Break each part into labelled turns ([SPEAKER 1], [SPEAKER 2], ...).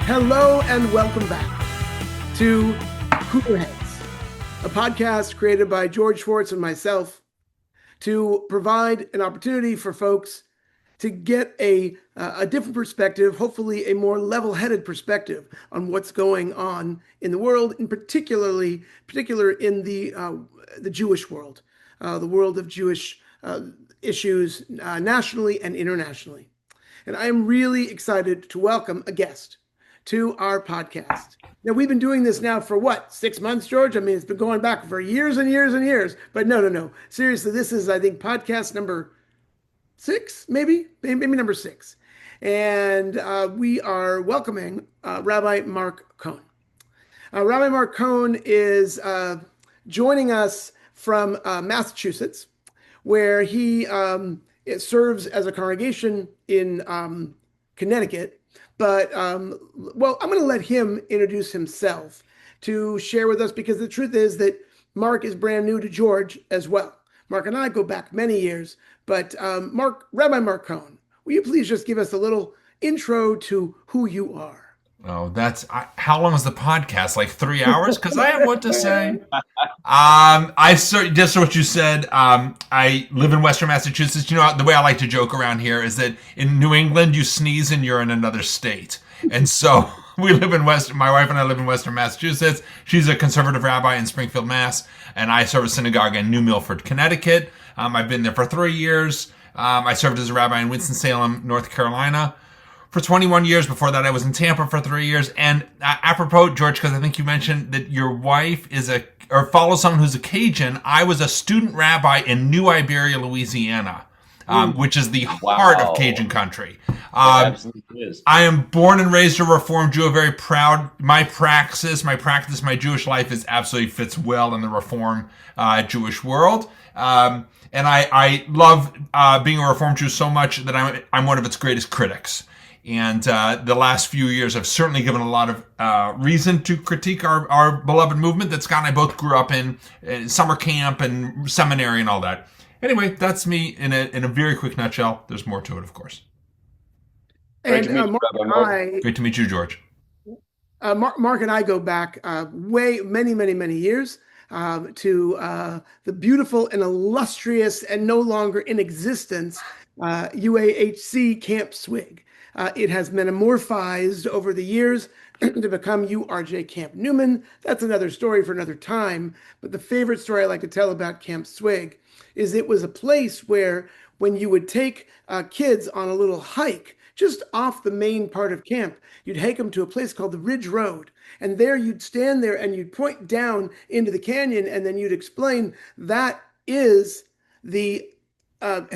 [SPEAKER 1] Hello and welcome back to Cooler Heads, a podcast created by George Schwartz and myself to provide an opportunity for folks to get a different perspective, hopefully a more level-headed perspective on what's going on in the world, in particular in the Jewish world, the world of Jewish issues nationally and internationally. And I am really excited to welcome a guest to our podcast. Now, we've been doing this now for what, 6 months, George? I mean, it's been going back for years and years and years. But no. Seriously, this is, I think, podcast number 6, maybe number 6. And we are welcoming Rabbi Mark Cohn. Rabbi Mark Cohn is joining us from Massachusetts, where he serves as a congregation in Connecticut. But, well, I'm going to let him introduce himself to share with us, because the truth is that Mark is brand new to George as well. Mark and I go back many years, but Rabbi Mark Cohn, will you please just give us a little intro to who you are?
[SPEAKER 2] Oh, how long is the podcast? Like 3 hours? Because I have what to say. Just what you said. I live in Western Massachusetts. You know, the way I like to joke around here is that in New England, you sneeze and you're in another state. And so my wife and I live in Western Massachusetts. She's a conservative rabbi in Springfield, Mass. And I serve a synagogue in New Milford, Connecticut. I've been there for 3 years. I served as a rabbi in Winston-Salem, North Carolina, for 21 years. Before that, I was in Tampa for 3 years. And apropos, George, because I think you mentioned that your wife follows someone who's a Cajun. I was a student rabbi in New Iberia, Louisiana, which is the heart of Cajun country.
[SPEAKER 3] Absolutely is.
[SPEAKER 2] I am born and raised a Reformed Jew. Very proud. My Jewish life absolutely fits well in the Reform Jewish world. And I love being a Reformed Jew so much that I'm one of its greatest critics. And the last few years have certainly given a lot of reason to critique our beloved movement that Scott and I both grew up in summer camp and seminary and all that. Anyway, that's me in a very quick nutshell. There's more to it, of course.
[SPEAKER 1] Great to
[SPEAKER 2] meet you, George.
[SPEAKER 1] Mark and I go back many years to the beautiful and illustrious and no longer in existence UAHC Camp Swig. It has metamorphized over the years to become URJ Camp Newman. That's another story for another time. But the favorite story I like to tell about Camp Swig is it was a place where when you would take kids on a little hike just off the main part of camp, you'd hike them to a place called the Ridge Road. And there you'd stand there and you'd point down into the canyon, and then you'd explain that is the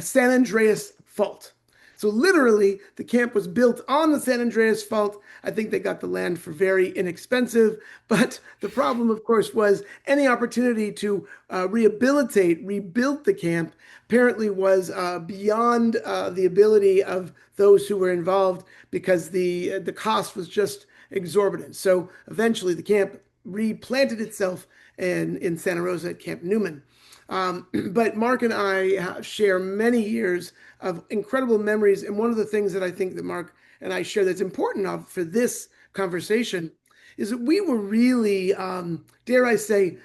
[SPEAKER 1] San Andreas Fault. So literally, the camp was built on the San Andreas Fault. I think they got the land for very inexpensive. But the problem, of course, was any opportunity to rebuild the camp apparently was beyond the ability of those who were involved, because the cost was just exorbitant. So eventually, the camp replanted itself in Santa Rosa at Camp Newman. But Mark and I share many years of incredible memories. And one of the things that I think that Mark and I share that's important for this conversation is that we were really, dare I say,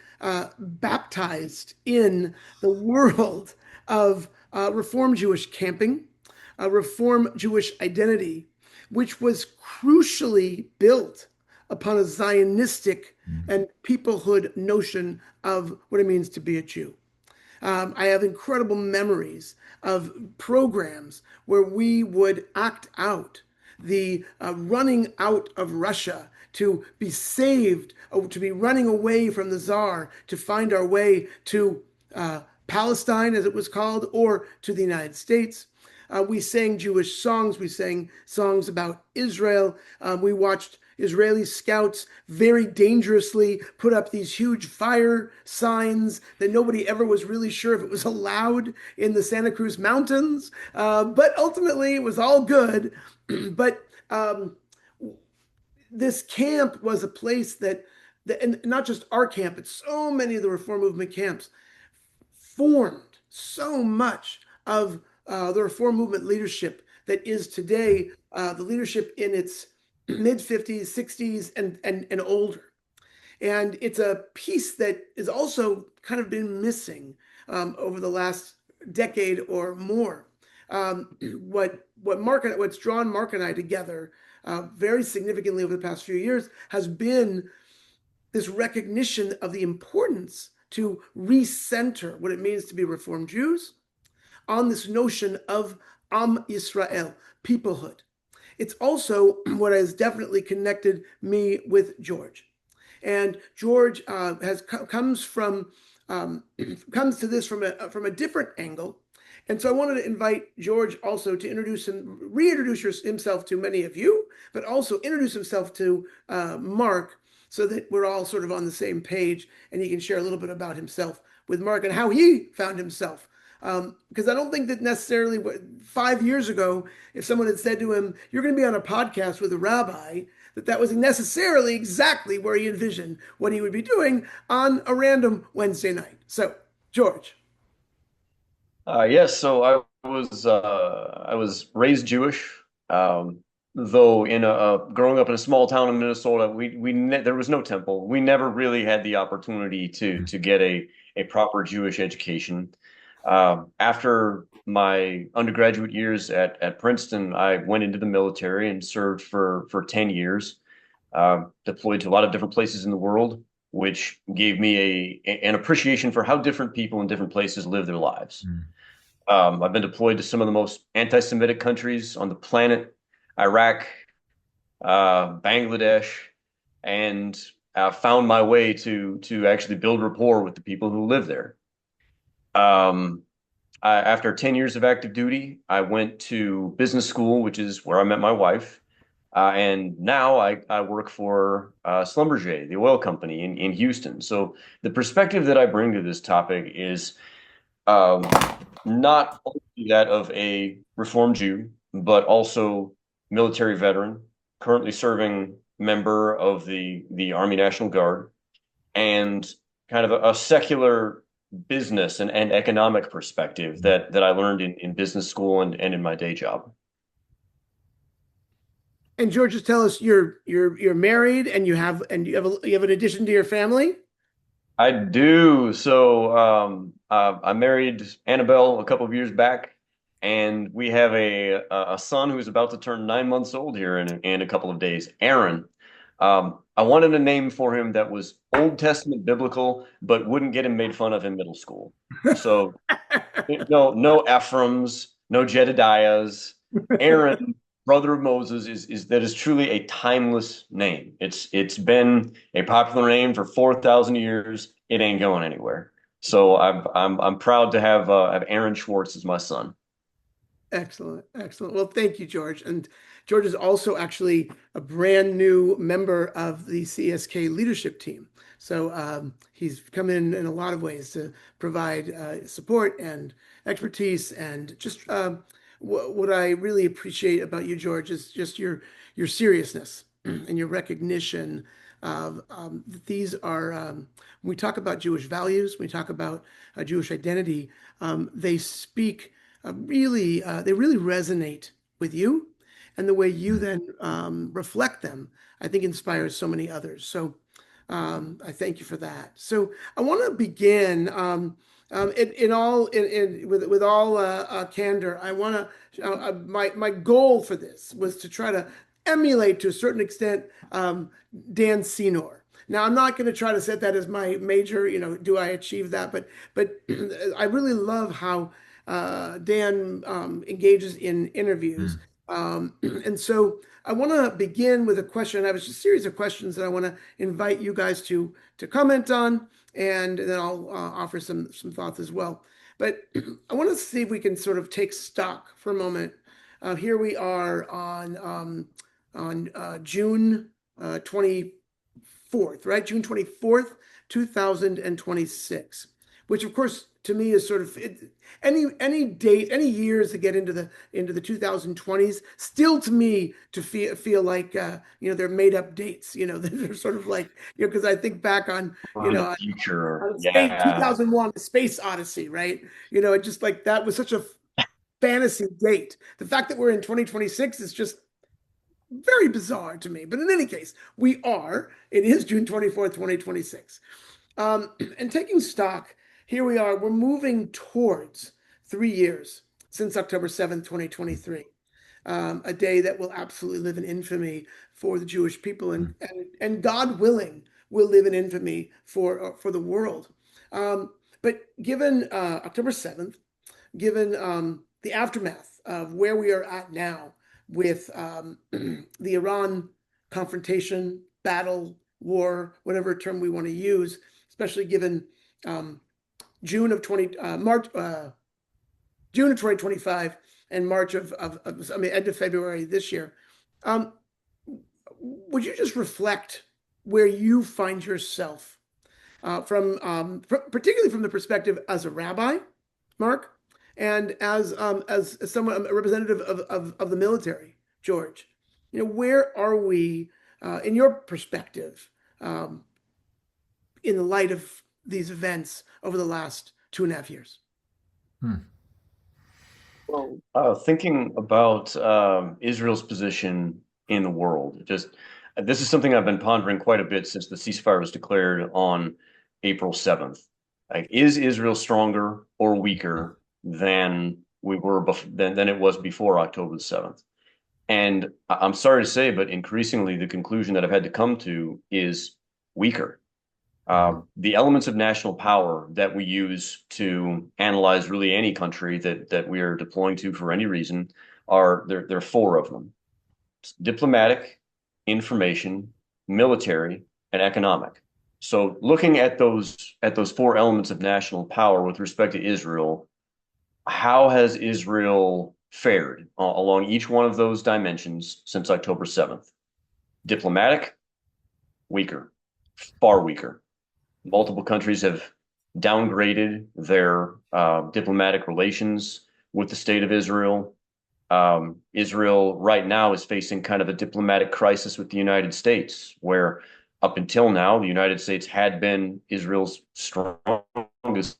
[SPEAKER 1] baptized in the world of Reform Jewish camping, Reform Jewish identity, which was crucially built upon a Zionistic and peoplehood notion of what it means to be a Jew. I have incredible memories of programs where we would act out the running out of Russia to be saved, to be running away from the Tsar, to find our way to Palestine, as it was called, or to the United States. We sang Jewish songs. We sang songs about Israel. We watched Israeli scouts very dangerously put up these huge fire signs that nobody ever was really sure if it was allowed in the Santa Cruz Mountains. But ultimately, it was all good. But this camp was a place that, and not just our camp, but so many of the Reform Movement camps formed so much of the Reform Movement leadership that is today the leadership in its mid 50s, 60s, and older. And it's a piece that has also kind of been missing over the last decade or more. What's drawn Mark and I together very significantly over the past few years has been this recognition of the importance to recenter what it means to be Reformed Jews on this notion of Am Yisrael, peoplehood. It's also what has definitely connected me with George. And George comes from comes to this from a different angle. And so I wanted to invite George also to reintroduce himself to many of you, but also introduce himself to Mark so that we're all sort of on the same page and he can share a little bit about himself with Mark and how he found himself. Because I don't think that necessarily 5 years ago, if someone had said to him, "You're going to be on a podcast with a rabbi," that was necessarily exactly where he envisioned what he would be doing on a random Wednesday night. So, George.
[SPEAKER 3] Yes, so I was raised Jewish, though growing up in a small town in Minnesota, there was no temple. We never really had the opportunity to get a proper Jewish education. After my undergraduate years at Princeton, I went into the military and served for 10 years, deployed to a lot of different places in the world, which gave me an appreciation for how different people in different places live their lives. I've been deployed to some of the most anti-Semitic countries on the planet, Iraq, Bangladesh, and found my way to actually build rapport with the people who live there. After 10 years of active duty, I went to business school, which is where I met my wife. And now I work for Schlumberger, the oil company in Houston. So the perspective that I bring to this topic is not only that of a Reformed Jew, but also military veteran, currently serving member of the Army National Guard, and kind of a secular business and economic perspective that I learned in business school and in my day job.
[SPEAKER 1] And George, just tell us you're married and you have an addition to your family.
[SPEAKER 3] I do. So I married Annabelle a couple of years back, and we have a son who's about to turn 9 months old here in a couple of days, Aaron. I wanted a name for him that was Old Testament biblical, but wouldn't get him made fun of in middle school. So no Ephraims, no Jedediahs. Aaron, brother of Moses, is truly a timeless name. It's been a popular name for 4,000 years. It ain't going anywhere. So I'm proud to have Aaron Schwartz as my son.
[SPEAKER 1] Excellent, excellent. Well, thank you, George. And George is also actually a brand new member of the CSK leadership team. So he's come in a lot of ways to provide support and expertise. And just what I really appreciate about you, George, is just your seriousness and your recognition of that these are when we talk about Jewish values, when we talk about Jewish identity, they speak they really resonate with you, and the way you then reflect them, I think inspires so many others. So I thank you for that. So I want to begin with all candor. I want to my goal for this was to try to emulate to a certain extent Dan Senor. Now, I'm not going to try to set that as my major, do I achieve that? But I really love how Dan engages in interviews. And so I want to begin with a question. I have a series of questions that I want to invite you guys to comment on, and then I'll offer some thoughts as well. But I want to see if we can sort of take stock for a moment. Here we are on June 24th, right? June 24th, 2026, which of course to me is sort of any date, any years that get into the 2020s, still to me to feel like they're made up dates. They're sort of like because I think back on
[SPEAKER 3] The future,
[SPEAKER 1] on space,
[SPEAKER 3] yeah.
[SPEAKER 1] 2001, the Space Odyssey, right? It just like that was such a fantasy date. The fact that we're in 2026 is just very bizarre to me. But in any case, we are. It is June 24th, 2026. And taking stock, here we are. We're moving towards 3 years since October 7th, 2023. A day that will absolutely live in infamy for the Jewish people, and God willing, will live in infamy for the world. But given October 7th, given the aftermath of where we are at now with the Iran confrontation, battle, war, whatever term we want to use, especially given um, June of 20 March June of 2025 and March I mean end of February this year. Um, would you just reflect where you find yourself particularly from the perspective as a rabbi, Mark, and as someone a representative of the military, George? Where are we in your perspective in the light of these events over the last 2.5 years?
[SPEAKER 2] Hmm.
[SPEAKER 3] Well, thinking about Israel's position in the world, just this is something I've been pondering quite a bit since the ceasefire was declared on April 7th. Like, is Israel stronger or weaker than than it was before October the 7th? And I'm sorry to say, but increasingly the conclusion that I've had to come to is weaker. The elements of national power that we use to analyze really any country that we are deploying to for any reason there are four of them: it's diplomatic, information, military, and economic. So looking at those four elements of national power with respect to Israel, how has Israel fared along each one of those dimensions since October 7th? Diplomatic, weaker, far weaker. Multiple countries have downgraded their diplomatic relations with the state of Israel. Israel right now is facing kind of a diplomatic crisis with the United States, where up until now, the United States had been Israel's strongest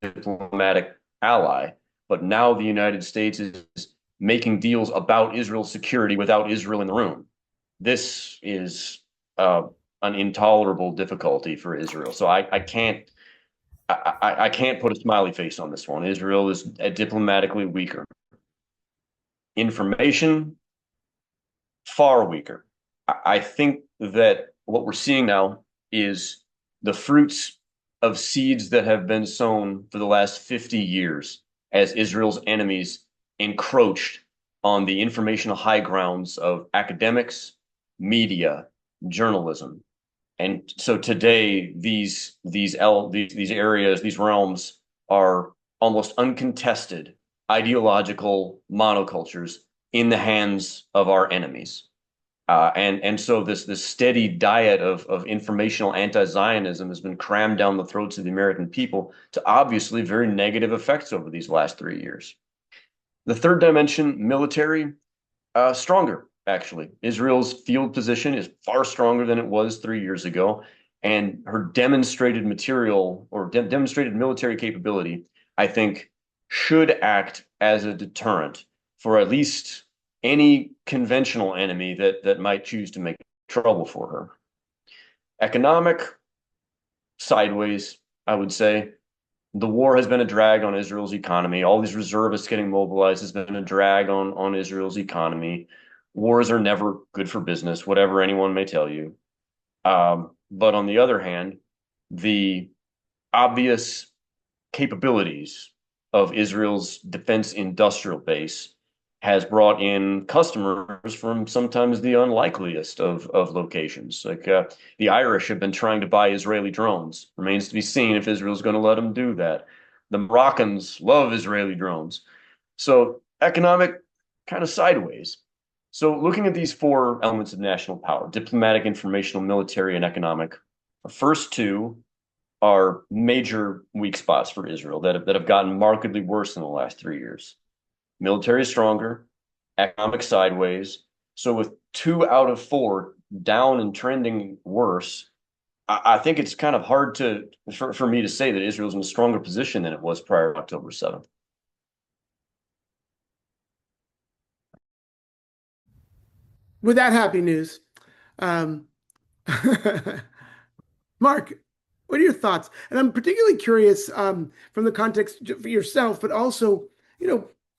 [SPEAKER 3] diplomatic ally. But now the United States is making deals about Israel's security without Israel in the room. This is an intolerable difficulty for Israel. So I can't put a smiley face on this one. Israel is diplomatically weaker. Information, far weaker. I think that what we're seeing now is the fruits of seeds that have been sown for the last 50 years as Israel's enemies encroached on the informational high grounds of academics, media, journalism. And so today, these areas, these realms are almost uncontested ideological monocultures in the hands of our enemies. And so this steady diet of informational anti-Zionism has been crammed down the throats of the American people to obviously very negative effects over these last 3 years. The third dimension, military, stronger, actually. Israel's field position is far stronger than it was 3 years ago, and her demonstrated material or demonstrated military capability, I think, should act as a deterrent for at least any conventional enemy that might choose to make trouble for her. Economic, sideways, I would say. The war has been a drag on Israel's economy. All these reservists getting mobilized has been a drag on Israel's economy. Wars are never good for business, whatever anyone may tell you. But on the other hand, the obvious capabilities of Israel's defense industrial base has brought in customers from sometimes the unlikeliest of locations. Like the Irish have been trying to buy Israeli drones. Remains to be seen if Israel's going to let them do that. The Moroccans love Israeli drones. So economic, kind of sideways. So looking at these four elements of national power: diplomatic, informational, military, and economic, the first two are major weak spots for Israel that have gotten markedly worse in the last 3 years. Military is stronger, economic sideways. So with 2 out of 4 down and trending worse, I think it's kind of hard for me to say that Israel's in a stronger position than it was prior to October 7th.
[SPEAKER 1] with that happy news, um, Mark, what are your thoughts? And I'm particularly curious from the context for yourself, but also,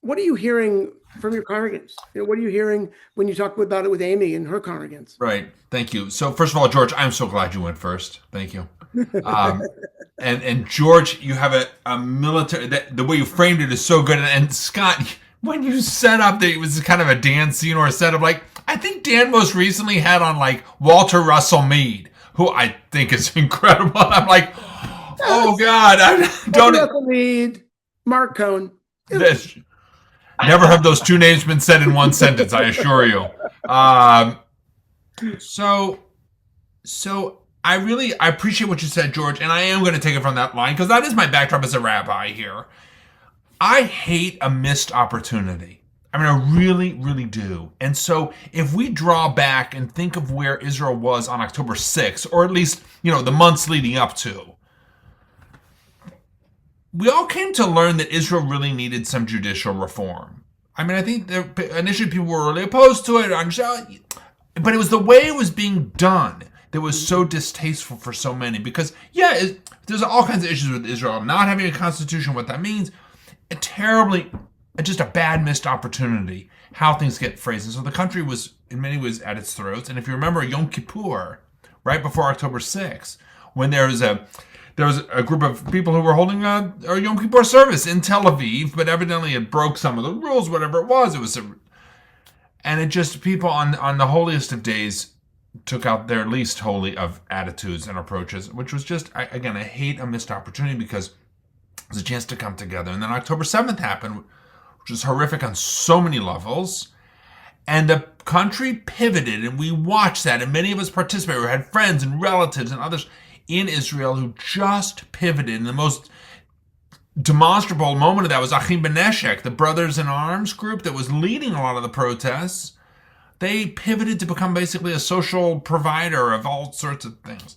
[SPEAKER 1] what are you hearing from your congregants? What are you hearing when you talk about it with Amy and her congregants?
[SPEAKER 2] Right. Thank you. So first of all, George, I'm so glad you went first. Thank you. Um, and George, you have a military. The way you framed it is so good. And Scott, when you set up that it was kind of a Dan scene or a setup, like I think Dan most recently had on like Walter Russell Mead, who I think is incredible. I'm like, oh God, I don't.
[SPEAKER 1] Russell Mead, Mark Cohn.
[SPEAKER 2] This, never have those two names been said in one sentence. I assure you. So I appreciate what you said, George, and I am going to take it from that line because that is my backdrop as a rabbi here. I hate a missed opportunity. I mean, I really, really do. And so if we draw back and think of where Israel was on October 6th, or at least, the months leading up to, we all came to learn that Israel really needed some judicial reform. I mean, I think initially people were really opposed to it, but it was the way it was being done that was so distasteful for so many. Because, there's all kinds of issues with Israel not having a constitution, what that means. Just a bad missed opportunity, how things get phrased. And so the country was, in many ways, at its throats. And if you remember Yom Kippur, right before October 6th, when there was a group of people who were holding a Yom Kippur service in Tel Aviv, but evidently it broke some of the rules, whatever it was. And it just, people on the holiest of days took out their least holy of attitudes and approaches, which was just, I hate a missed opportunity because it was a chance to come together. And then October 7th happened, which was horrific on so many levels. And the country pivoted, and we watched that, and many of us participated. We had friends and relatives and others in Israel who just pivoted. And the most demonstrable moment of that was Achim Beneshek, the Brothers in Arms group that was leading a lot of the protests. They pivoted to become basically a social provider of all sorts of things.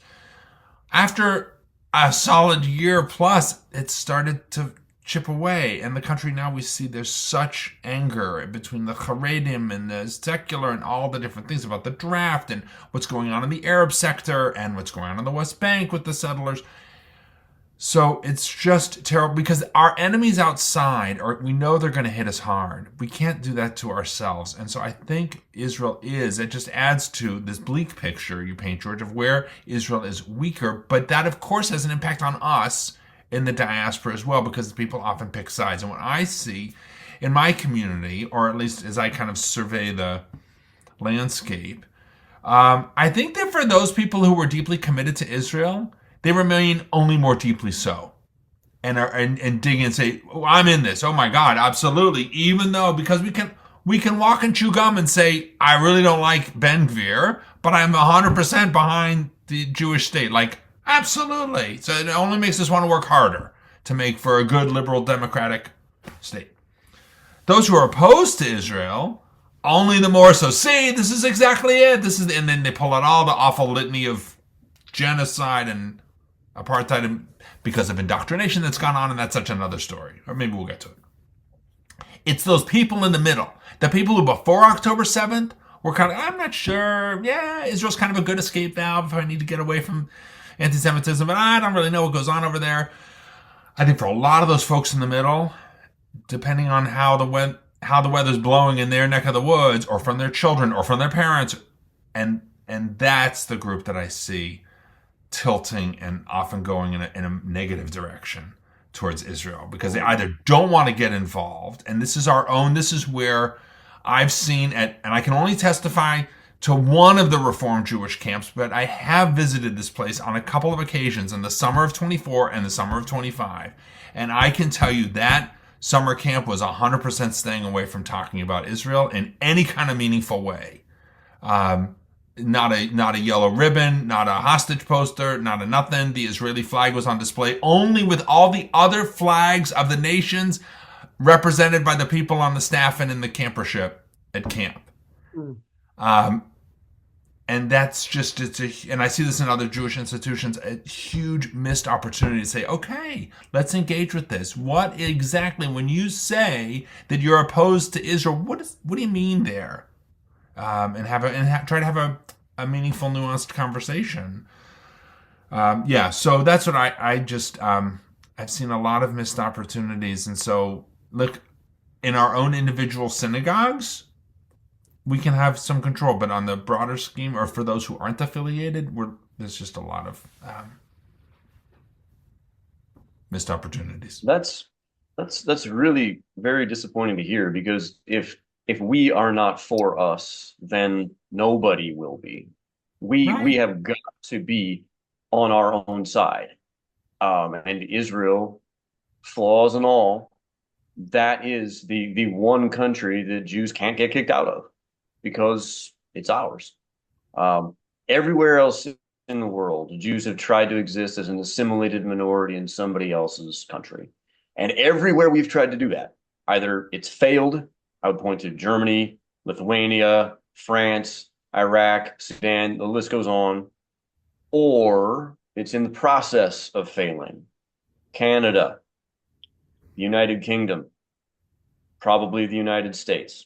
[SPEAKER 2] After a solid year plus, it started to chip away. And the country now, we see there's such anger between the Haredim and the secular and all the different things about the draft and what's going on in the Arab sector and what's going on in the West Bank with the settlers. So it's just terrible because our enemies outside, we know they're going to hit us hard. We can't do that to ourselves. And so I think Israel it just adds to this bleak picture you paint, George, of where Israel is weaker. But that, of course, has an impact on us in the diaspora as well, because people often pick sides. And what I see in my community, or at least as I kind of survey the landscape, I think that for those people who were deeply committed to Israel, they remain only more deeply so, and dig in and say, oh, I'm in this. Oh my God, absolutely. Even though, because we can walk and chew gum and say, I really don't like Ben Gvir, but I'm 100% behind the Jewish state. Like, absolutely. So it only makes us want to work harder to make for a good liberal democratic state. Those who are opposed to Israel, only the more so. See, this is exactly it. And then they pull out all the awful litany of genocide and apartheid because of indoctrination that's gone on, and that's such another story. Or maybe we'll get to it. It's those people in the middle. The people who before October 7th were kind of, I'm not sure. Yeah, Israel's kind of a good escape valve if I need to get away from anti-Semitism, but I don't really know what goes on over there. I think for a lot of those folks in the middle, depending on how the weather's blowing in their neck of the woods, or from their children, or from their parents, and that's the group that I see tilting and often going in a negative direction towards Israel, because they either don't want to get involved, and this is where I've seen and I can only testify to one of the Reformed Jewish camps, but I have visited this place on a couple of occasions in the summer of 24 and the summer of 25, and I can tell you that summer camp was 100% staying away from talking about Israel in any kind of meaningful way. Not a yellow ribbon, not a hostage poster, not a nothing. The Israeli flag was on display only with all the other flags of the nations represented by the people on the staff and in the campership at camp. And that's just, and I see this in other Jewish institutions, a huge missed opportunity to say, okay, let's engage with this. What exactly, when you say that you're opposed to Israel, what do you mean there? and try to have a meaningful, nuanced conversation. Yeah, so that's what I just I've seen a lot of missed opportunities, and so look, in our own individual synagogues, we can have some control, but on the broader scheme, or for those who aren't affiliated, there's just a lot of missed opportunities.
[SPEAKER 3] That's really very disappointing to hear because if we are not for us, then nobody will be. We
[SPEAKER 2] Right.
[SPEAKER 3] have got to be on our own side. And Israel, flaws and all, that is the one country that Jews can't get kicked out of because it's ours. Everywhere else in the world, Jews have tried to exist as an assimilated minority in somebody else's country. And everywhere we've tried to do that, either it's failed, I would point to Germany, Lithuania, France, Iraq, Sudan, the list goes on, or it's in the process of failing. Canada, the United Kingdom, probably the United States.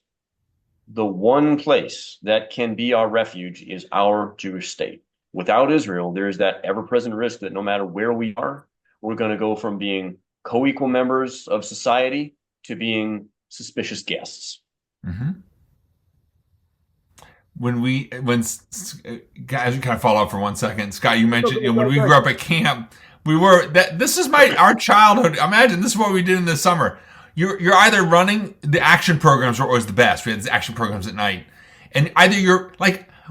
[SPEAKER 3] The one place that can be our refuge is our Jewish state. Without Israel, there is that ever-present risk that no matter where we are, we're going to go from being co-equal members of society to being suspicious guests.
[SPEAKER 2] Mm-hmm. When guys, can I follow up for 1 second? Scott, you mentioned, when we grew up at camp, this is our childhood. Imagine this is what we did in the summer. You're either running, the action programs were always the best. We had the action programs at night, and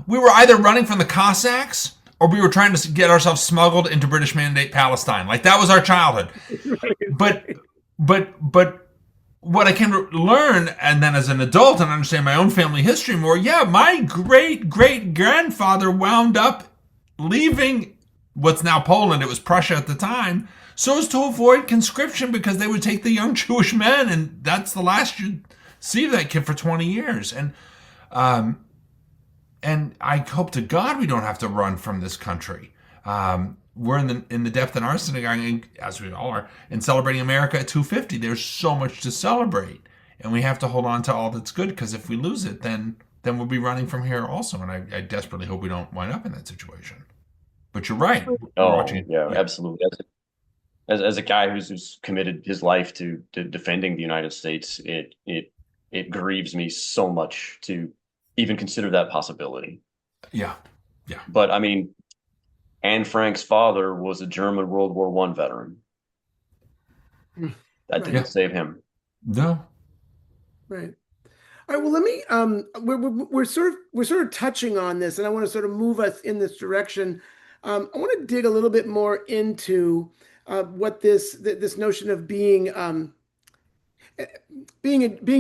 [SPEAKER 2] we were either running from the Cossacks or we were trying to get ourselves smuggled into British Mandate Palestine. Like, that was our childhood. But but what I came to learn, and then as an adult and understand my own family history more, yeah, my great great grandfather wound up leaving what's now Poland. It was Prussia at the time, so as to avoid conscription, because they would take the young Jewish men, and that's the last you'd see of that kid for 20 years. And I hope to God we don't have to run from this country. We're in the depth in our synagogue, as we all are, in celebrating America at 250. There's so much to celebrate, and we have to hold on to all that's good, because if we lose it, then we'll be running from here also. And I desperately hope we don't wind up in that situation. But you're right. We're watching
[SPEAKER 3] Oh,
[SPEAKER 2] it.
[SPEAKER 3] yeah,
[SPEAKER 2] Yeah.
[SPEAKER 3] absolutely. As a guy who's committed his life to defending the United States, it grieves me so much to even consider that possibility.
[SPEAKER 2] Yeah. Yeah.
[SPEAKER 3] But I mean, Anne Frank's father was a German World War One veteran. That
[SPEAKER 1] Right.
[SPEAKER 3] didn't save him.
[SPEAKER 2] No.
[SPEAKER 1] Right. All right. Well, let me. We're sort of touching on this, and I want to sort of move us in this direction. I want to dig a little bit more into what this notion of being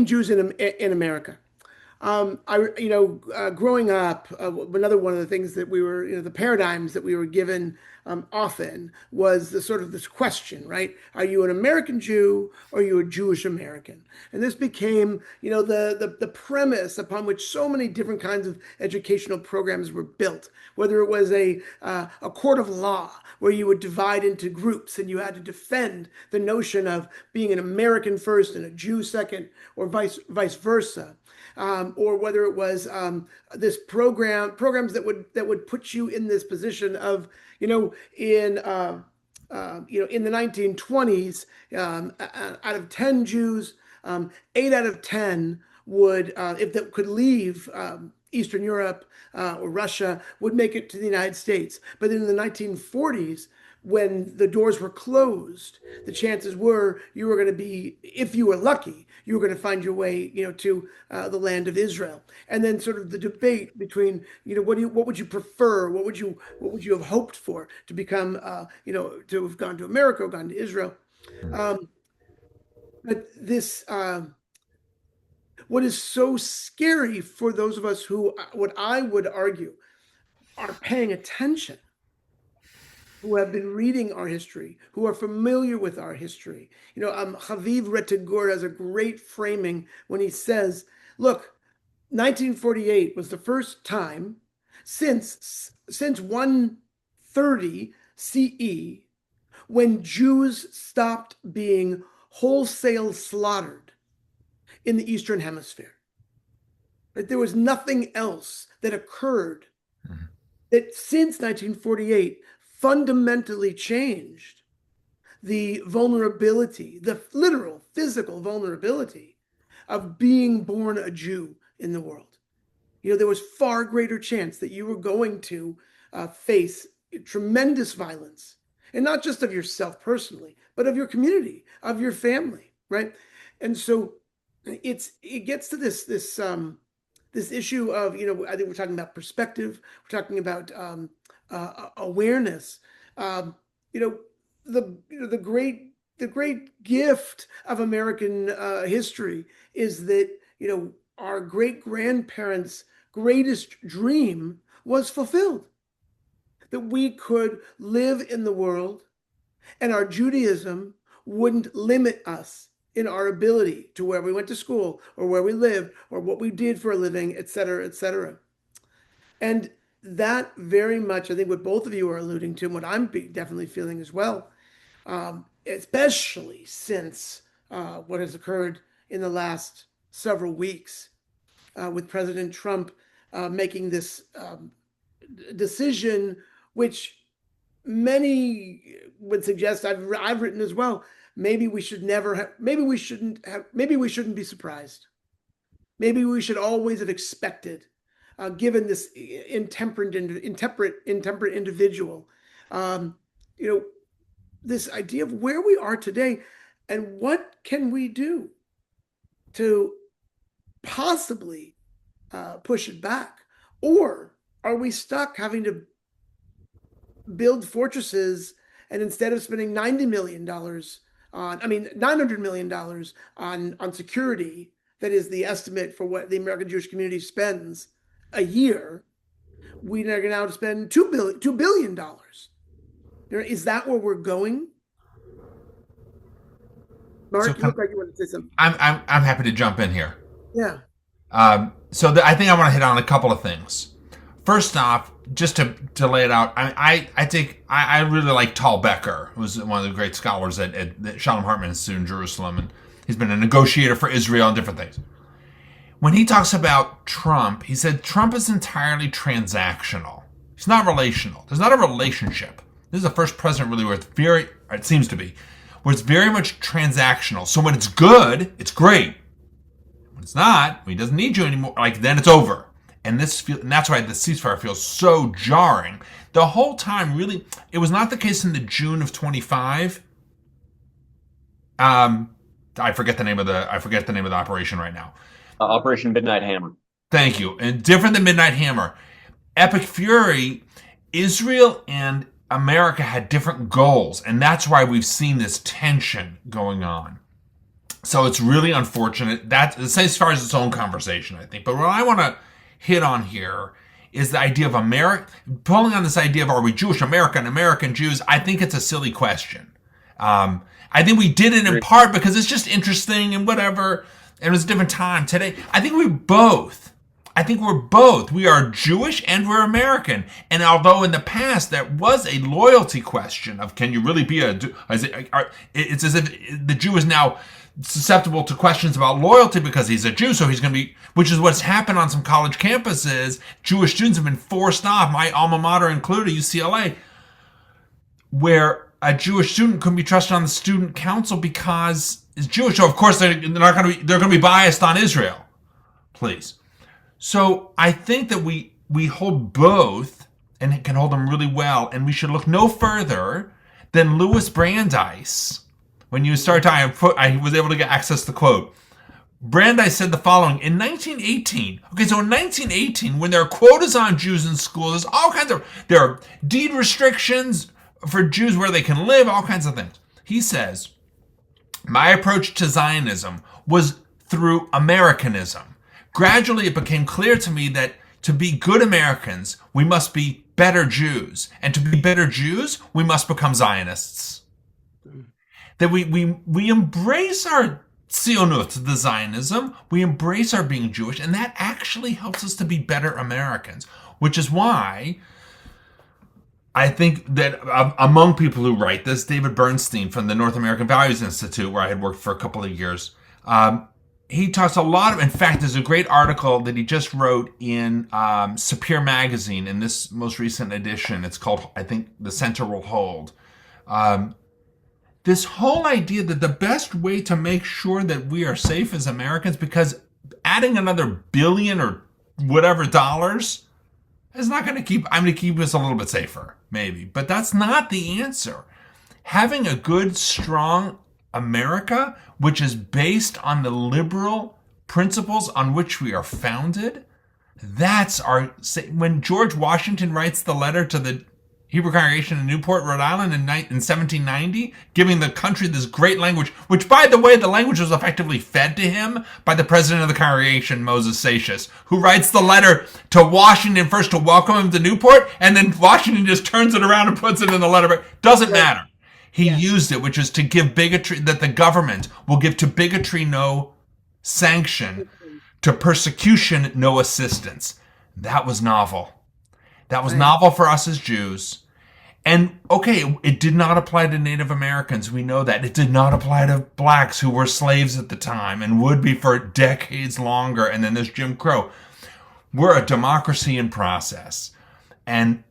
[SPEAKER 1] Jews in America. Growing up, another one of the things that the paradigms that we were given often was the sort of this question, right? Are you an American Jew or are you a Jewish American? And this became, the premise upon which so many different kinds of educational programs were built. Whether it was a court of law where you would divide into groups and you had to defend the notion of being an American first and a Jew second, or vice versa. Or whether it was this programs that would put you in this position of, in the 1920s, out of 10 Jews, 8 out of 10 would, if they could leave Eastern Europe or Russia, would make it to the United States. But in the 1940s, when the doors were closed, the chances were you were going to be, if you were lucky, you were going to find your way, to the land of Israel. And then sort of the debate between, what would you prefer? What would you have hoped for to become, to have gone to America or gone to Israel? Um, but what is so scary for those of us who, what I would argue, are paying attention, who have been reading our history, who are familiar with our history. Haviv Retegur has a great framing when he says, look, 1948 was the first time since 130 CE when Jews stopped being wholesale slaughtered in the Eastern Hemisphere. Right? There was nothing else that occurred
[SPEAKER 2] Mhm.
[SPEAKER 1] that since 1948 fundamentally changed the vulnerability, the literal physical vulnerability of being born a Jew in the world. There was far greater chance that you were going to face tremendous violence, and not just of yourself personally, but of your community, of your family, right? And so it gets to this issue of, I think we're talking about perspective, we're talking about awareness. Um, you know, the great gift of American history is that our great grandparents' greatest dream was fulfilled. That we could live in the world and our Judaism wouldn't limit us in our ability to where we went to school or where we lived or what we did for a living, et cetera, et cetera. And that very much, I think, what both of you are alluding to, and what I'm definitely feeling as well, especially since what has occurred in the last several weeks with President Trump making this decision, which many would suggest, I've written as well. Maybe we should never have. Maybe we shouldn't have. Maybe we shouldn't be surprised. Maybe we should always have expected, given this intemperate individual, um, you know, this idea of where we are today and what can we do to possibly push it back, or are we stuck having to build fortresses, and instead of spending $90 million $900 million on security, that is the estimate for what the American Jewish community spends a year, we are going to now spend $2 billion. Is that where we're going?
[SPEAKER 2] So
[SPEAKER 1] Mark, you look like you want to say something.
[SPEAKER 2] I'm happy to jump in here.
[SPEAKER 1] Yeah.
[SPEAKER 2] I think I want to hit on a couple of things. First off, just to lay it out, I think I really like Tal Becker, who's one of the great scholars at Shalom Hartman Institute in Jerusalem, and he's been a negotiator for Israel and different things. When he talks about Trump, he said Trump is entirely transactional. He's not relational. There's not a relationship. This is the first president really where it seems to be, where it's very much transactional. So when it's good, it's great. When it's not, when he doesn't need you anymore, then it's over. And that's why the ceasefire feels so jarring. The whole time, really, it was not the case in the June of 25. I forget the name of the operation right now.
[SPEAKER 3] Operation Midnight Hammer.
[SPEAKER 2] Thank you. And different than Midnight Hammer, Epic Fury, Israel and America had different goals, and that's why we've seen this tension going on. So it's really unfortunate. That the ceasefire is its own conversation, I think. But what I want to hit on here is the idea of America, pulling on this idea of are we Jewish American, American Jews? I think it's a silly question. I think we did it in part because it's just interesting and whatever, and it was a different time. Today, I think we're both. We are Jewish and we're American. And although in the past there was a loyalty question of can you really be it's as if the Jew is now susceptible to questions about loyalty because he's a Jew, so he's going to be, which is what's happened on some college campuses. Jewish students have been forced off, my alma mater included, UCLA, where a Jewish student couldn't be trusted on the student council because he's Jewish. So of course they're going to be biased on Israel. Please. So I think that we hold both and can hold them really well, and we should look no further than Louis Brandeis. When you start talking, I was able to get access to the quote. Brandeis said the following in 1918. Okay, so in 1918, when there are quotas on Jews in schools, there are deed restrictions for Jews where they can live, all kinds of things. He says, my approach to Zionism was through Americanism. Gradually, it became clear to me that to be good Americans, we must be better Jews. And to be better Jews, we must become Zionists. That we embrace our Zionut, the Zionism, we embrace our being Jewish, and that actually helps us to be better Americans, which is why I think that among people who write this, David Bernstein from the North American Values Institute, where I had worked for a couple of years, he talks a lot of, in fact, there's a great article that he just wrote in Sapir magazine in this most recent edition. It's called, I think, The Center Will Hold. Um, this whole idea that the best way to make sure that we are safe as Americans, because adding another billion or whatever dollars is not going to keep, I'm going to keep us a little bit safer, maybe. But that's not the answer. Having a good, strong America, which is based on the liberal principles on which we are founded, that's our. When George Washington writes the letter to the Hebrew congregation in Newport, Rhode Island in 1790, giving the country this great language, which, by the way, the language was effectively fed to him by the president of the congregation, Moses Satius, who writes the letter to Washington first to welcome him to Newport, and then Washington just turns it around and puts it in the letter. Doesn't matter. He used it, which is to give bigotry, that the government will give to bigotry no sanction, to persecution no assistance. That was novel. That was novel for us as Jews. And okay, it did not apply to Native Americans. We know that. It did not apply to blacks who were slaves at the time and would be for decades longer. And then there's Jim Crow. We're a democracy in process. And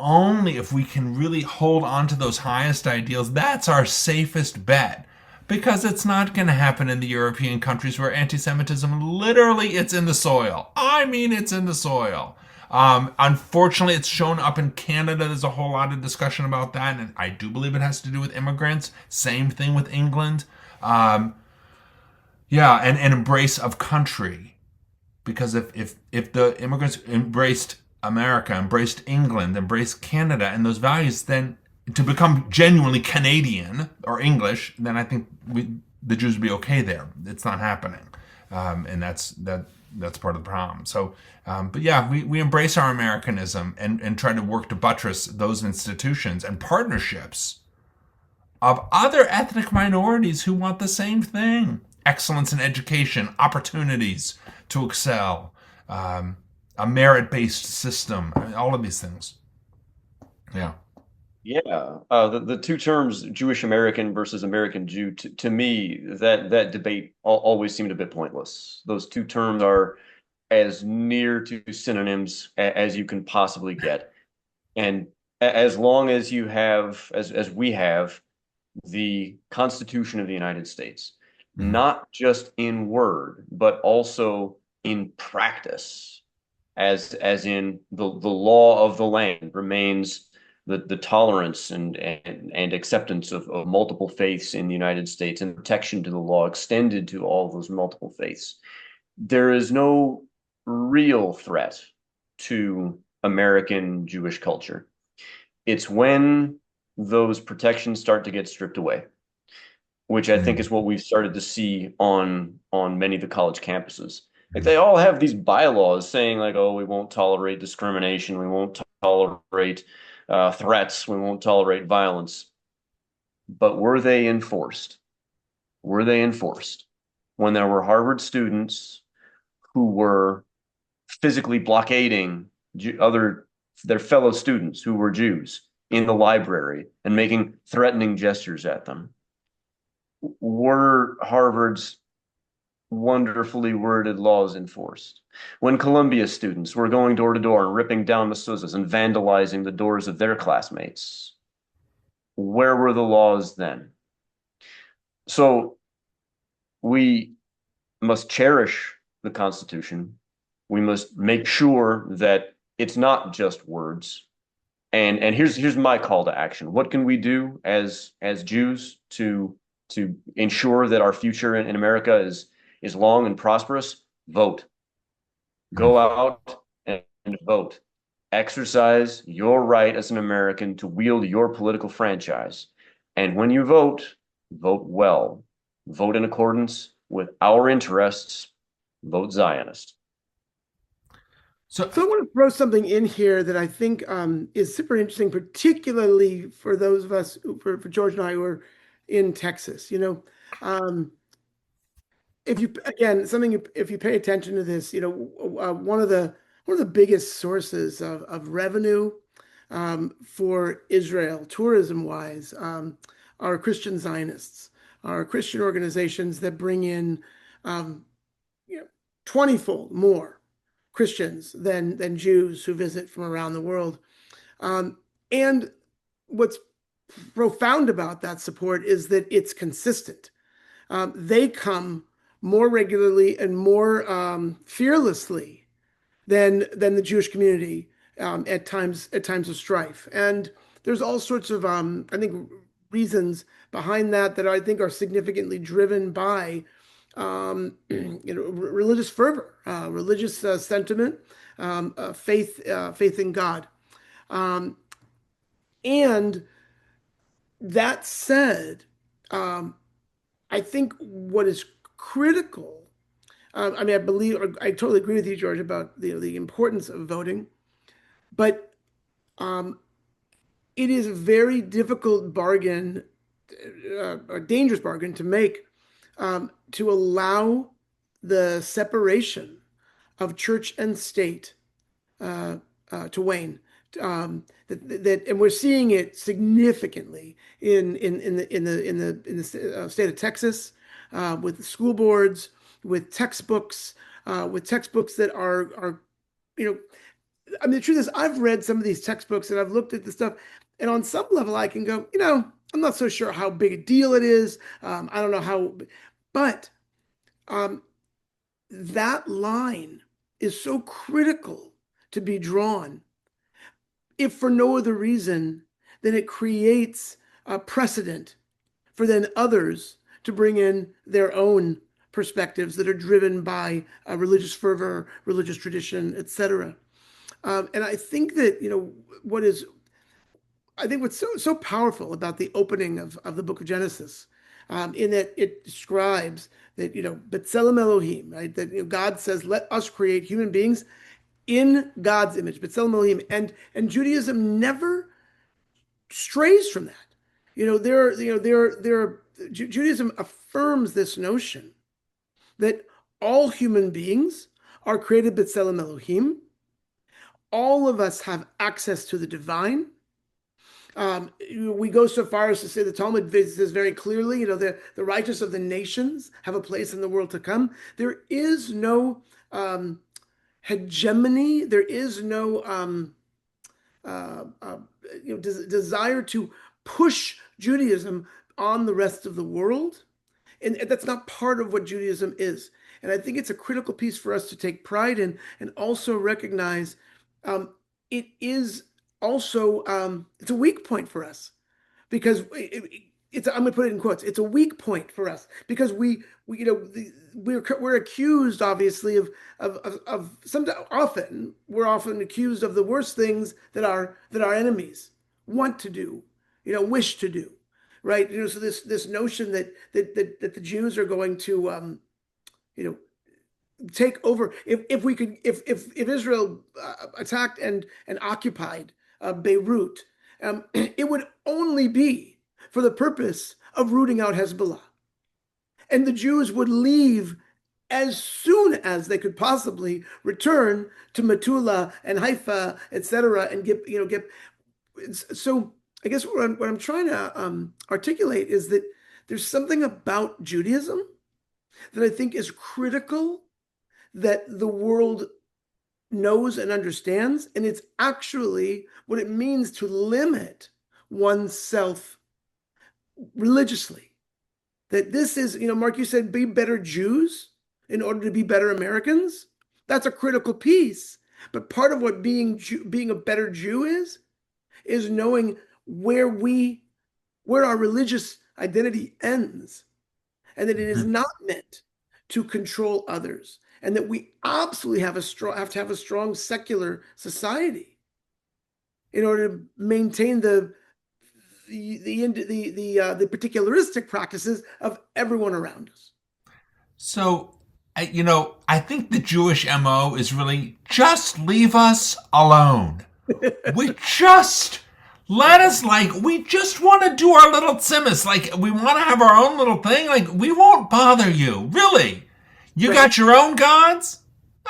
[SPEAKER 2] only if we can really hold on to those highest ideals, that's our safest bet. Because it's not going to happen in the European countries where anti-Semitism, literally, it's in the soil. I mean, it's in the soil. Unfortunately, it's shown up in Canada. There's a whole lot of discussion about that, and I do believe it has to do with immigrants. Same thing with England. Yeah, and an embrace of country. Because if the immigrants embraced America, embraced England, embraced Canada and those values, then to become genuinely Canadian or English, then I think the Jews would be okay there. It's not happening, and that's part of the problem. So, but yeah, we embrace our Americanism and try to work to buttress those institutions and partnerships of other ethnic minorities who want the same thing: excellence in education, opportunities to excel, a merit-based system, I mean, all of these things. Yeah.
[SPEAKER 3] Yeah, the two terms Jewish American versus American Jew, to me, that debate always seemed a bit pointless. Those two terms are as near to synonyms as you can possibly get. And as long as you have, as we have, the Constitution of the United States,
[SPEAKER 2] Mm-hmm.
[SPEAKER 3] not just in word, but also in practice, as in the law of the land remains the tolerance and acceptance of multiple faiths in the United States and protection to the law extended to all those multiple faiths. There is no real threat to American Jewish culture. It's when those protections start to get stripped away, which I think is what we've started to see on many of the college campuses. Like they all have these bylaws saying like, oh, we won't tolerate discrimination, we won't tolerate threats, we won't tolerate violence. But were they enforced? Were they enforced? When there were Harvard students who were physically blockading their fellow students who were Jews in the library and making threatening gestures at them. Were Harvard's wonderfully worded laws enforced? When Columbia students were going door to door and ripping down mezuzahs and vandalizing the doors of their classmates, where were the laws then? So we must cherish the Constitution. We must make sure that it's not just words. And here's my call to action. What can we do as Jews to ensure that our future in America is long and prosperous? Vote. Go out and vote. Exercise your right as an American to wield your political franchise. And when you vote, vote well. Vote in accordance with our interests. Vote Zionist.
[SPEAKER 1] So I want to throw something in here that I think is super interesting, particularly for those of us, for George and I who are in Texas. If you again something if you pay attention to this, one of the biggest sources of revenue for Israel, tourism wise, are Christian Zionists, are Christian organizations that bring in 20-fold more Christians than Jews who visit from around the world. And what's profound about that support is that it's consistent. They come more regularly and more fearlessly than the Jewish community at times of strife. And there's all sorts of I think reasons behind that that I think are significantly driven by religious fervor, religious sentiment, faith in God. Um, and that said, um, I think what is critical. I mean, I totally agree with you, George, about the importance of voting, but um, it is a very difficult bargain, a dangerous bargain to make, to allow the separation of church and state to wane. And we're seeing it significantly in the state of Texas, with the school boards, with textbooks, that are you know I mean, the truth is, I've read some of these textbooks and I've looked at the stuff, and on some level, I can go, I'm not so sure how big a deal it is. I don't know how, but um, that line is so critical to be drawn, if for no other reason than it creates a precedent for then others to bring in their own perspectives that are driven by religious fervor, religious tradition, etc. And I think that what is I think what's so powerful about the opening of the book of Genesis, in that it describes that B'Tselem Elohim, right? That God says, "Let us create human beings in God's image." B'Tselem Elohim, and Judaism never strays from that. Judaism affirms this notion that all human beings are created B'Tselem Elohim. All of us have access to the divine. We go so far as to say, the Talmud says very clearly, the righteous of the nations have a place in the world to come. There is no hegemony. There is no desire to push Judaism on the rest of the world. And that's not part of what Judaism is. And I think it's a critical piece for us to take pride in, and also recognize it is also it's a weak point for us, because I'm going to put it in quotes. It's a weak point for us because we're accused, obviously, of we're often accused of the worst things that our enemies want to do, wish to do, right? So this notion that the Jews are going to take over. If Israel attacked and occupied Beirut, it would only be for the purpose of rooting out Hezbollah, and the Jews would leave as soon as they could possibly return to Metula and Haifa, etc., and get. So I guess what I'm trying to articulate is that there's something about Judaism that I think is critical, that the world knows and understands, and it's actually what it means to limit oneself religiously. That this is, Mark, you said be better Jews in order to be better Americans. That's a critical piece. But part of what being a better Jew is knowing where our religious identity ends, and that it is not meant to control others, and that we absolutely have to have a strong secular society in order to maintain the particularistic practices of everyone around us.
[SPEAKER 2] So, I think the Jewish MO is really just leave us alone. We just we just want to do our little tzimmus. Like, we want to have our own little thing. Like, we won't bother you. Really? You got your own gods?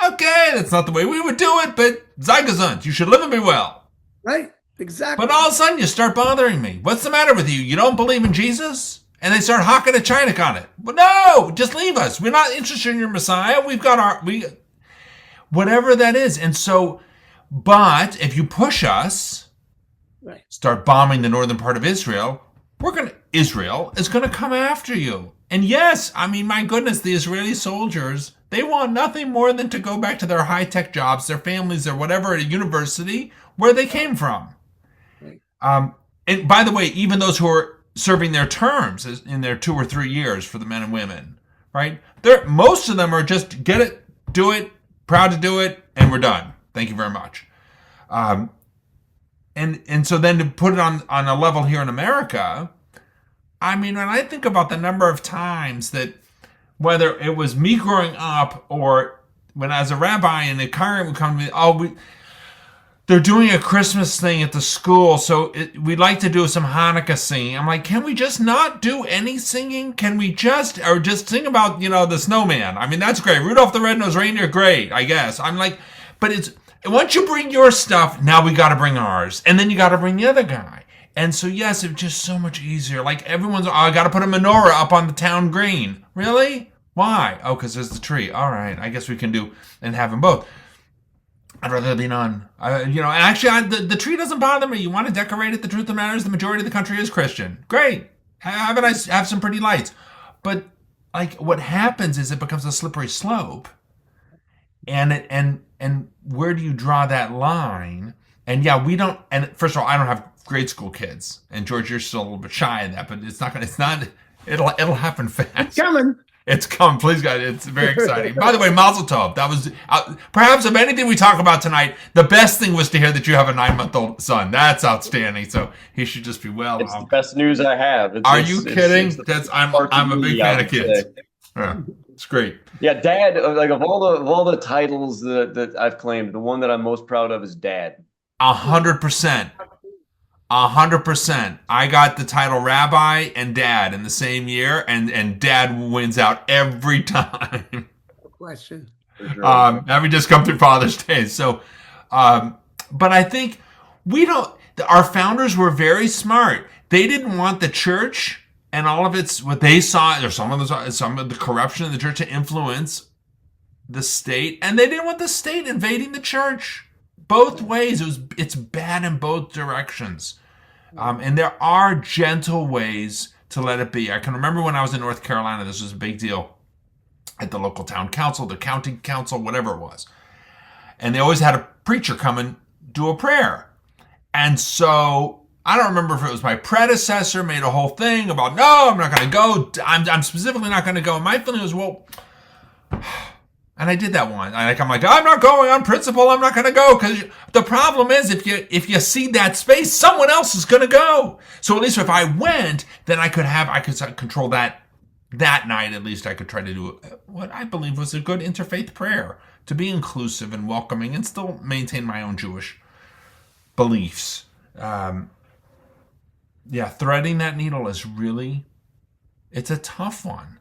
[SPEAKER 2] Okay, that's not the way we would do it, but sei gesund. You should live and be well.
[SPEAKER 1] Right, exactly.
[SPEAKER 2] But all of a sudden, you start bothering me. What's the matter with you? You don't believe in Jesus? And they start hawking a Chinik on it. But no, just leave us. We're not interested in your Messiah. We've got whatever that is. And so, but if you push us,
[SPEAKER 1] Right.
[SPEAKER 2] start bombing the northern part of Israel, Israel is going to come after you. And yes, I mean, my goodness, the Israeli soldiers, they want nothing more than to go back to their high-tech jobs, their families, or whatever, at a university where they came from.
[SPEAKER 1] Right.
[SPEAKER 2] And by the way, even those who are serving their terms in their 2 or 3 years for the men and women, right? Most of them are just get it, do it, proud to do it, and we're done. Thank you very much. And so then to put it on a level here in America, I mean, when I think about the number of times that whether it was me growing up or when I was a rabbi and a congregant would come to me, they're doing a Christmas thing at the school, so we'd like to do some Hanukkah singing. I'm like, can we just not do any singing? Can we just sing about, the snowman? I mean, that's great. Rudolph the Red-Nosed Reindeer, great, I guess. I'm like, but once you bring your stuff, now we got to bring ours. And then you got to bring the other guy. And so, yes, it's just so much easier. Like, everyone's, I got to put a menorah up on the town green. Really? Why? Oh, because there's the tree. All right, I guess we can do and have them both. I'd rather there be none. And actually, the tree doesn't bother me. You want to decorate it? The truth of the matter is the majority of the country is Christian. Great. Have some pretty lights. But, like, what happens is it becomes a slippery slope. And where do you draw that line? And yeah, we don't, and first of all, I don't have grade school kids. And George, you're still a little bit shy of that, but it'll happen fast.
[SPEAKER 1] It's coming.
[SPEAKER 2] It's coming, please God. It's very exciting. By the way, Mazel Tov. That was, perhaps of anything we talk about tonight, the best thing was to hear that you have a 9-month-old son. That's outstanding. So he should just be well.
[SPEAKER 3] It's the best news I have.
[SPEAKER 2] Are you kidding? I'm a big fan of kids. Yeah, it's great.
[SPEAKER 3] Yeah, Dad. Like of all the titles that I've claimed, the one that I'm most proud of is Dad.
[SPEAKER 2] 100%. 100%. I got the title Rabbi and Dad in the same year, and Dad wins out every time.
[SPEAKER 1] No question.
[SPEAKER 2] Having just come through Father's Day. So, but I think our founders were very smart. They didn't want the church and all of what they saw, or some of the corruption in the church to influence the state, and they didn't want the state invading the church. Both ways, it's bad in both directions. And there are gentle ways to let it be. I can remember when I was in North Carolina, this was a big deal at the local town council, the county council, whatever it was. And they always had a preacher come and do a prayer. And so I don't remember if it was my predecessor made a whole thing about, no, I'm not going to go. I'm specifically not going to go. And my feeling was, well, and I did that one. I'm like, I'm not going on principle. I'm not going to go, because the problem is if you cede that space, someone else is going to go. So at least if I went, then I could control that night. At least I could try to do what I believe was a good interfaith prayer, to be inclusive and welcoming and still maintain my own Jewish beliefs. Threading that needle is it's a tough one.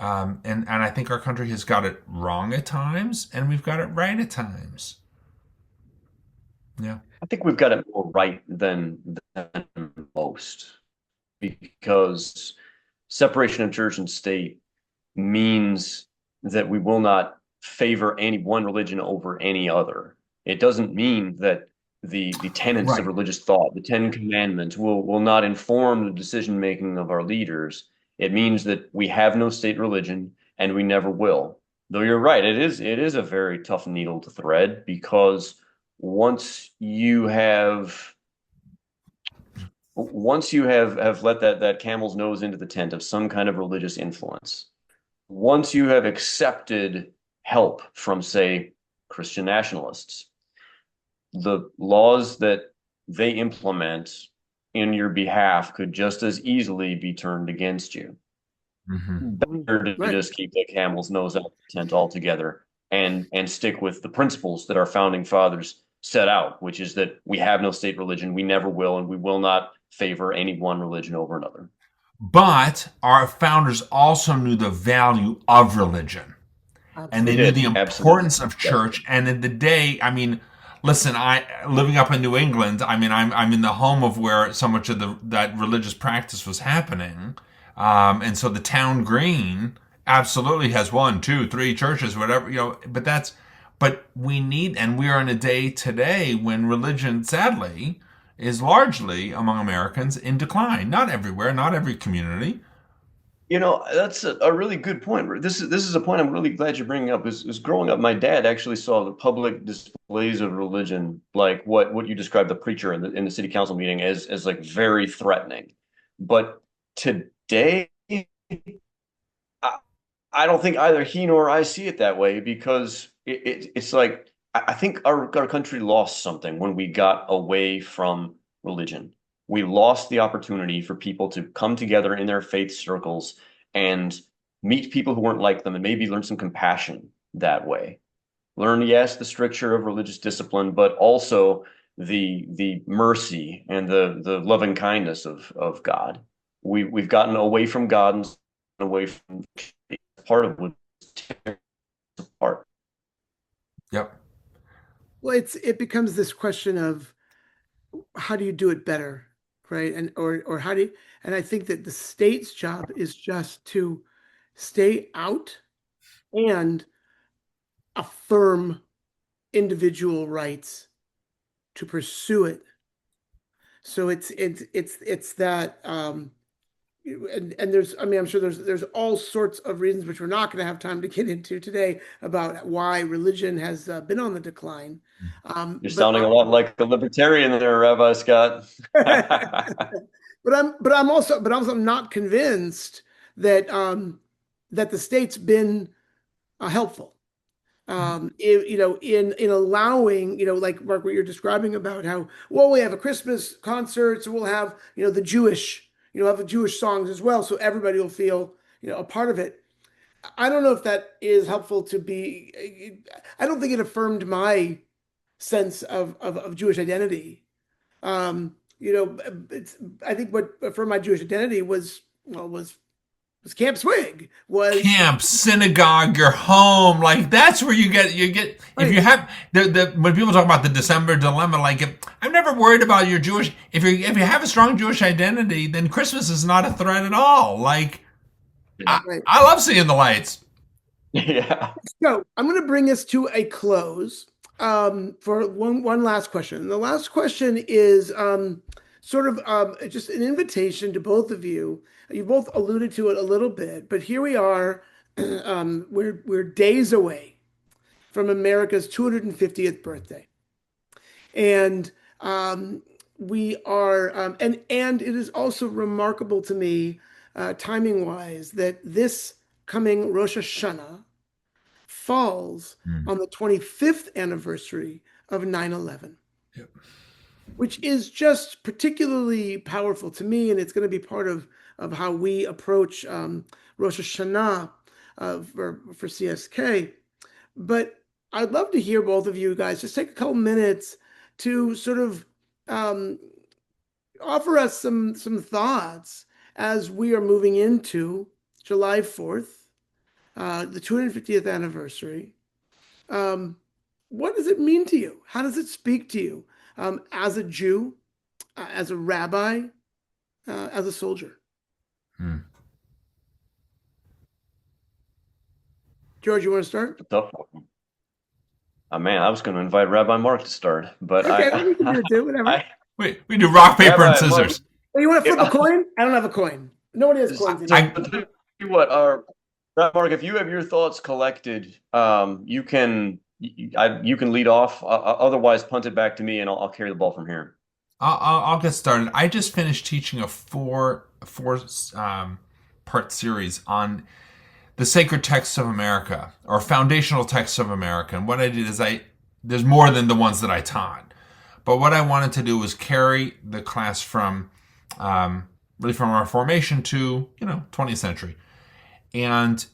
[SPEAKER 2] And I think our country has got it wrong at times, and we've got it right at times. Yeah.
[SPEAKER 3] I think we've got it more right than most, because separation of church and state means that we will not favor any one religion over any other. It doesn't mean that the tenets of religious thought, the 10 Commandments, will not inform the decision-making of our leaders. It means that we have no state religion, and we never will. Though you're right, it is a very tough needle to thread, because once you have let that camel's nose into the tent of some kind of religious influence, once you have accepted help from, say, Christian nationalists, the laws that they implement in your behalf could just as easily be turned against you.
[SPEAKER 2] Mm-hmm.
[SPEAKER 3] Better to just keep the camel's nose out of the tent altogether and stick with the principles that our founding fathers set out, which is that we have no state religion, we never will, and we will not favor any one religion over another.
[SPEAKER 2] But our founders also knew the value of religion. Absolutely. And they knew the importance of church. And in the day, I mean, listen, living up in New England, I mean, I'm in the home of where so much of that religious practice was happening. And so the town green absolutely has one, two, three churches, whatever, but we need, and we are in a day today when religion, sadly, is largely among Americans in decline. Not everywhere, not every community.
[SPEAKER 3] That's a really good point. This is a point I'm really glad you're bringing up. Is growing up, my dad actually saw the public displays of religion, like what you described the preacher in the city council meeting as like very threatening. But today, I, I don't think either he nor I see it that way because it's like I think our country lost something when we got away from religion. We lost the opportunity for people to come together in their faith circles and meet people who weren't like them and maybe learn some compassion that way. Learn, yes, the stricture of religious discipline, but also the mercy and the loving kindness of God. We've gotten away from God and away from part of what's apart.
[SPEAKER 2] Yep.
[SPEAKER 1] Well, it becomes this question of how do you do it better, right? And or how do you, and I think that the state's job is just to stay out and affirm individual rights to pursue it. So it's that and there's, I mean, I'm sure there's all sorts of reasons which we're not going to have time to get into today about why religion has been on the decline.
[SPEAKER 3] You're
[SPEAKER 1] But
[SPEAKER 3] sounding a lot like a libertarian there, Rabbi Scott.
[SPEAKER 1] but I'm also not convinced that that the state's been helpful. In allowing, like Mark, what you're describing about how, well, we have a Christmas concert, so we'll have, the Jewish, have the Jewish songs as well, so everybody will feel, a part of it. I don't know if that is helpful to be. I don't think it affirmed my sense of Jewish identity. I think what affirmed my Jewish identity was Camp Swig, was
[SPEAKER 2] Camp, synagogue, your home, like that's where you get if
[SPEAKER 1] right.
[SPEAKER 2] you have the when people talk about the December dilemma, like I'm never worried about your Jewish, if you have a strong Jewish identity, then Christmas is not a threat at all. Like
[SPEAKER 1] Right.
[SPEAKER 2] I love seeing the lights.
[SPEAKER 3] Yeah.
[SPEAKER 1] So I'm going to bring us to a close for one last question. And the last question is sort of just an invitation to both of you. You both alluded to it a little bit, but here we are. We're days away from America's 250th birthday, and we are, and it is also remarkable to me, timing wise, that this coming Rosh Hashanah falls
[SPEAKER 2] Mm.
[SPEAKER 1] on the 25th anniversary of 9/11,
[SPEAKER 2] Yep.
[SPEAKER 1] which is just particularly powerful to me. And it's going to be part of how we approach Rosh Hashanah for CSK. But I'd love to hear both of you guys just take a couple minutes to sort of offer us some thoughts as we are moving into July 4th, the 250th anniversary. What does it mean to you? How does it speak to you as a Jew, as a rabbi, as a soldier?
[SPEAKER 2] Mm.
[SPEAKER 1] George, you want to start?
[SPEAKER 3] Tough one. Man, I was going to invite Rabbi Mark to start, but
[SPEAKER 1] Okay, well, we can do it too, whatever.
[SPEAKER 2] We do rock, paper, and
[SPEAKER 3] Rabbi Mark,
[SPEAKER 2] scissors.
[SPEAKER 1] Well, you want to flip a
[SPEAKER 3] yeah,
[SPEAKER 1] coin? I don't have a coin. Nobody has coins
[SPEAKER 3] so
[SPEAKER 1] anymore.
[SPEAKER 3] tell you what, Rabbi Mark, if you have your thoughts collected, you can you can lead off. Otherwise, punt it back to me, and I'll carry the ball from here.
[SPEAKER 2] I'll get started. I just finished teaching a four part series on the sacred texts of America, or foundational texts of America. And what I did is there's more than the ones that I taught, but what I wanted to do was carry the class from really from our formation to 20th century. And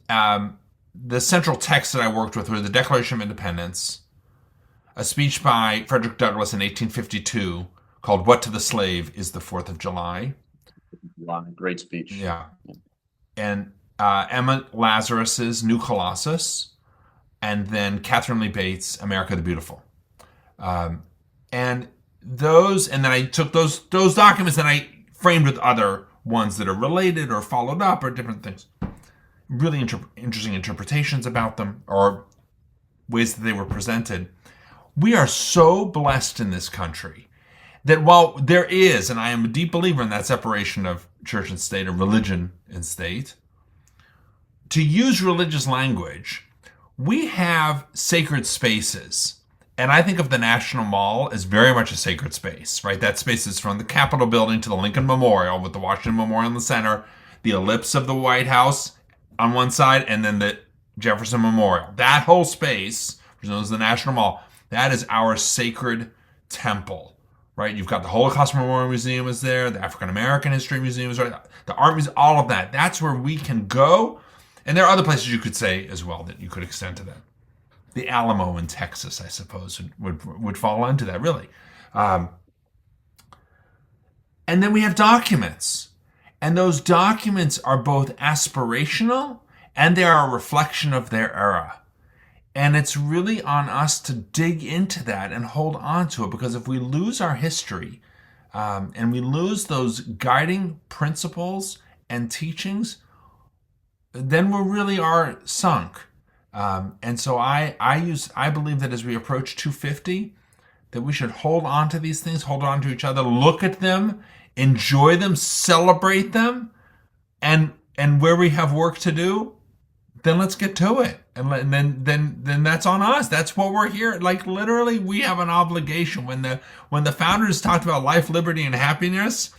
[SPEAKER 2] the central texts that I worked with were the Declaration of Independence, a speech by Frederick Douglass in 1852 called "What to the Slave is the 4th of July."
[SPEAKER 3] Wow, great speech.
[SPEAKER 2] Yeah. And Emma Lazarus's New Colossus, and then Catherine Lee Bates' America the Beautiful. And then I took those documents and I framed with other ones that are related or followed up or different things. Really interesting interpretations about them or ways that they were presented. We are so blessed in this country that while there is, and I am a deep believer in that separation of church and state or religion and state, to use religious language, we have sacred spaces. And I think of the National Mall as very much a sacred space, right? That space is from the Capitol building to the Lincoln Memorial with the Washington Memorial in the center, the ellipse of the White House on one side, and then the Jefferson Memorial. That whole space, which is known as the National Mall, that is our sacred temple, right? You've got the Holocaust Memorial Museum is there, the African American History Museum is right, the Art Museum, all of that. That's where we can go. And there are other places you could say as well that you could extend to that. The Alamo in Texas, I suppose, would fall into that, really. And then we have documents. And those documents are both aspirational and they are a reflection of their era. And it's really on us to dig into that and hold on to it, because if we lose our history and we lose those guiding principles and teachings, then we really are sunk. And so I believe that as we approach 250, that we should hold on to these things, hold on to each other, look at them, enjoy them, celebrate them, and where we have work to do, then let's get to it. And then that's on us. That's what we're here. Like literally, we have an obligation. When the founders talked about life, liberty, and happiness,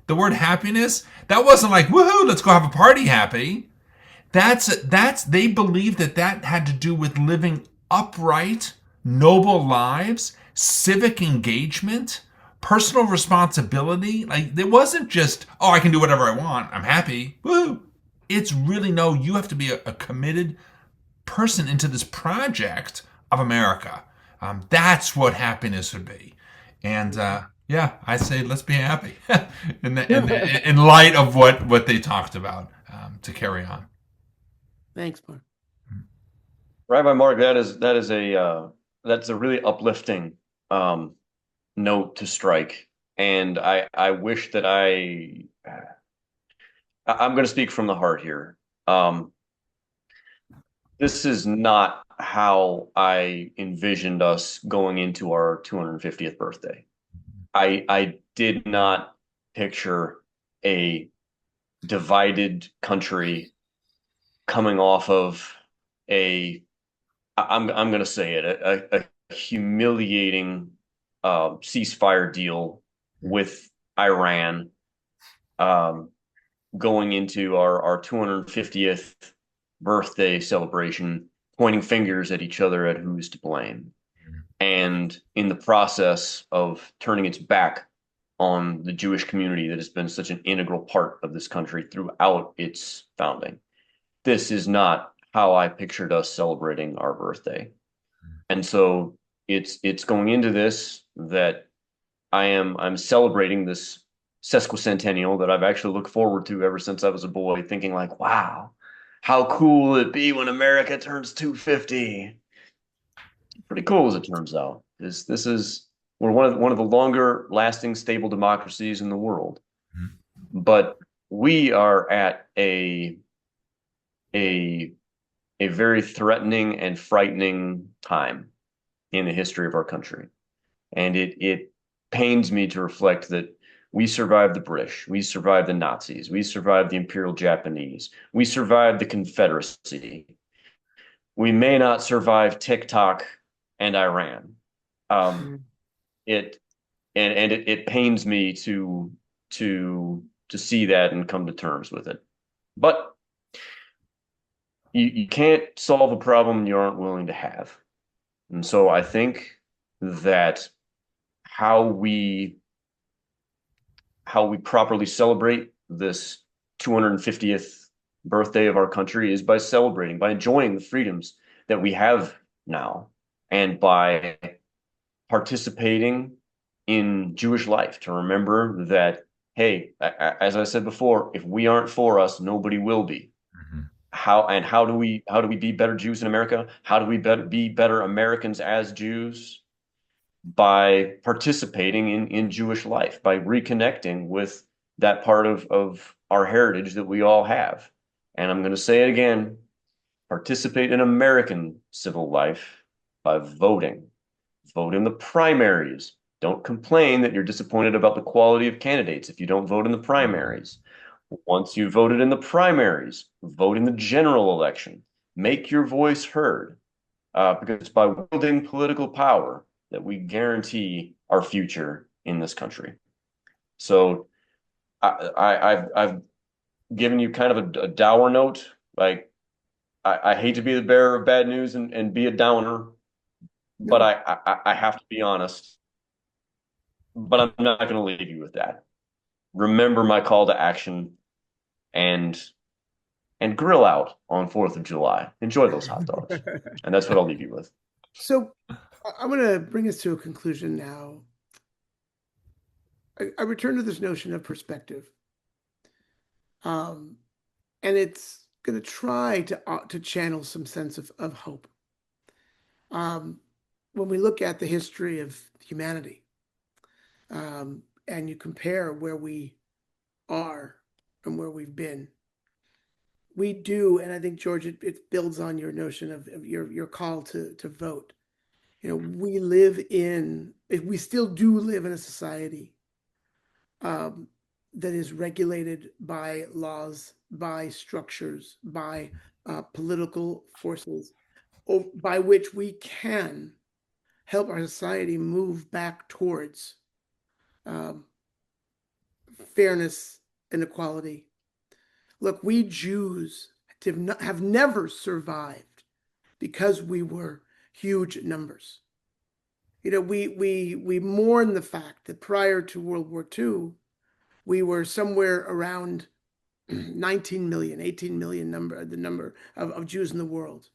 [SPEAKER 2] the word happiness, that wasn't like, woohoo, let's go have a party happy. That's they believed that had to do with living upright, noble lives, civic engagement, personal responsibility. Like it wasn't just, oh, I can do whatever I want, I'm happy. Woo! It's really, no, you have to be a committed person into this project of America. That's what happiness would be. And yeah, I say let's be happy in light of what they talked about to carry on.
[SPEAKER 1] Thanks, Mark.
[SPEAKER 3] Rabbi Mark, that's a really uplifting note to strike, and I wish that I'm going to speak from the heart here. This is not how I envisioned us going into our 250th birthday. I did not picture a divided country coming off of I'm going to say it, a humiliating ceasefire deal with Iran, going into our 250th birthday celebration, pointing fingers at each other at who's to blame. And in the process of turning its back on the Jewish community that has been such an integral part of this country throughout its founding. This is not how I pictured us celebrating our birthday. And so it's going into this that I'm celebrating this sesquicentennial that I've actually looked forward to ever since I was a boy, thinking like, wow, how cool will it be when America turns 250? Pretty cool as it turns out. We're one of the longer lasting stable democracies in the world. Mm-hmm. But we are at a very threatening and frightening time in the history of our country. And it pains me to reflect that we survived the British, we survived the Nazis, we survived the Imperial Japanese, we survived the Confederacy. We may not survive TikTok and Iran. It pains me to see that and come to terms with it. But you can't solve a problem you aren't willing to have. And so I think that how we properly celebrate this 250th birthday of our country is by celebrating, by enjoying the freedoms that we have now, and by participating in Jewish life, to remember that, hey, as I said before, if we aren't for us, nobody will be. Mm-hmm. How do we be better Jews in America? How do we be better Americans as Jews? By participating in Jewish life, by reconnecting with that part of our heritage that we all have. And I'm going to say it again, participate in American civil life by voting. Vote in the primaries. Don't complain that you're disappointed about the quality of candidates if you don't vote in the primaries. Once you voted in the primaries, vote in the general election. Make your voice heard, because it's by wielding political power that we guarantee our future in this country. So I've given you kind of a dour note. Like, I hate to be the bearer of bad news and be a downer, but
[SPEAKER 1] No.
[SPEAKER 3] I have to be honest. But I'm not going to leave you with that. Remember my call to action, and grill out on 4th of July. Enjoy those hot dogs. And that's what I'll leave you with.
[SPEAKER 1] So I'm going to bring us to a conclusion now. I return to this notion of perspective. And it's going to try to channel some sense of hope. When we look at the history of humanity, and you compare where we are and where we've been, we do, and I think, George, it builds on your notion of your call to vote. We still do live in a society that is regulated by laws, by structures, by political forces, by which we can help our society move back towards fairness and equality. Look, we Jews have never survived because we were huge numbers. We mourn the fact that prior to World War II, we were somewhere around 19 million, 18 million the number of Jews in the world.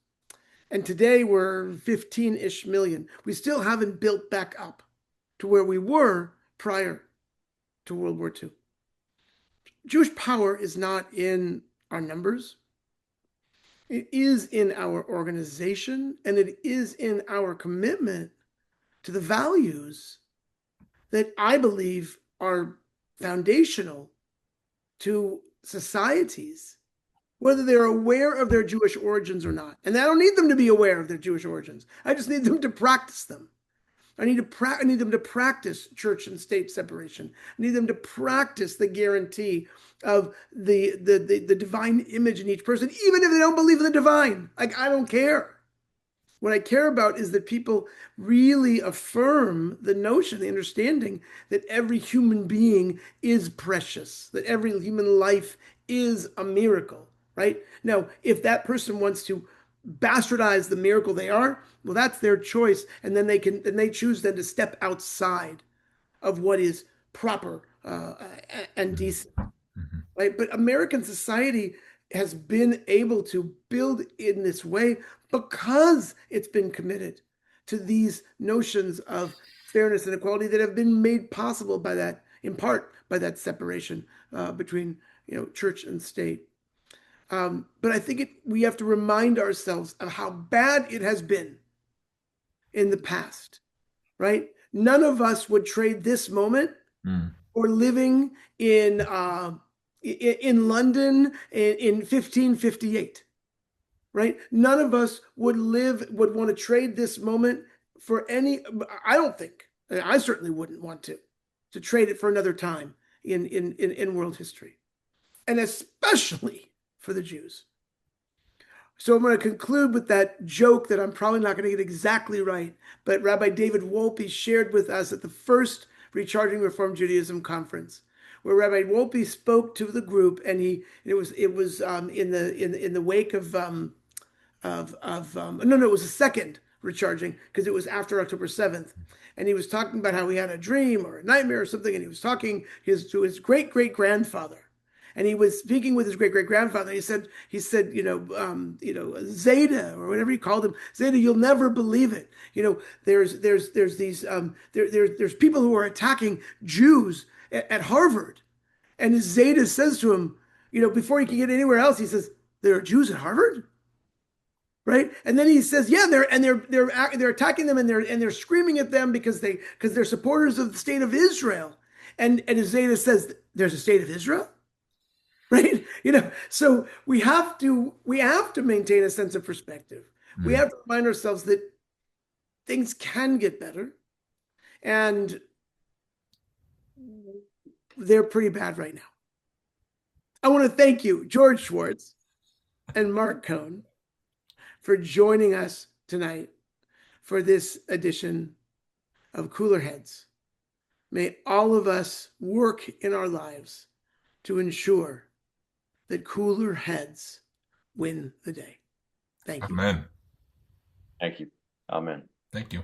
[SPEAKER 1] And today we're 15-ish million. We still haven't built back up to where we were prior to World War II. Jewish power is not in our numbers. It is in our organization, and it is in our commitment to the values that I believe are foundational to societies, whether they're aware of their Jewish origins or not. And I don't need them to be aware of their Jewish origins. I just need them to practice them. I need them to practice church and state separation. I need them to practice the guarantee of the divine image in each person, even if they don't believe in the divine. Like, I don't care. What I care about is that people really affirm the notion, the understanding that every human being is precious, that every human life is a miracle, right? Now, if that person wants to bastardize the miracle they are, well, that's their choice, and then they choose then to step outside of what is proper and decent, right? But American society has been able to build in this way because it's been committed to these notions of fairness and equality that have been made possible by that, in part, by that separation between church and state. But I think we have to remind ourselves of how bad it has been in the past, right? None of us would trade this moment for living in London in 1558, right? None of us would want to trade this moment for any. I don't think. I certainly wouldn't want to trade it for another time in world history, and especially for the Jews. So I'm going to conclude with that joke that I'm probably not going to get exactly right, but Rabbi David Wolpe shared with us at the first Recharging Reform Judaism conference, where Rabbi Wolpe spoke to the group, and it was in the wake of it was a second Recharging, because it was after October 7th, and he was talking about how he had a dream or a nightmare or something, and he was talking to his great great-grandfather. And he was speaking with his great great grandfather. He said, Zeta, or whatever he called him, Zeta, you'll never believe it. There's people who are attacking Jews at Harvard, and Zeta says to him, before he can get anywhere else, he says, there are Jews at Harvard, right? And then he says, yeah, they're attacking them, and they're screaming at them because they're supporters of the state of Israel. And Zeta says, there's a state of Israel. right? So we have to maintain a sense of perspective. We
[SPEAKER 2] Mm.
[SPEAKER 1] have to remind ourselves that things can get better, and they're pretty bad right now. I want to thank you, George Schwartz and Mark Cohn, for joining us tonight for this edition of Cooler Heads. May all of us work in our lives to ensure that cooler heads win the day. Thank you.
[SPEAKER 2] Amen.
[SPEAKER 3] Thank you. Amen.
[SPEAKER 2] Thank you.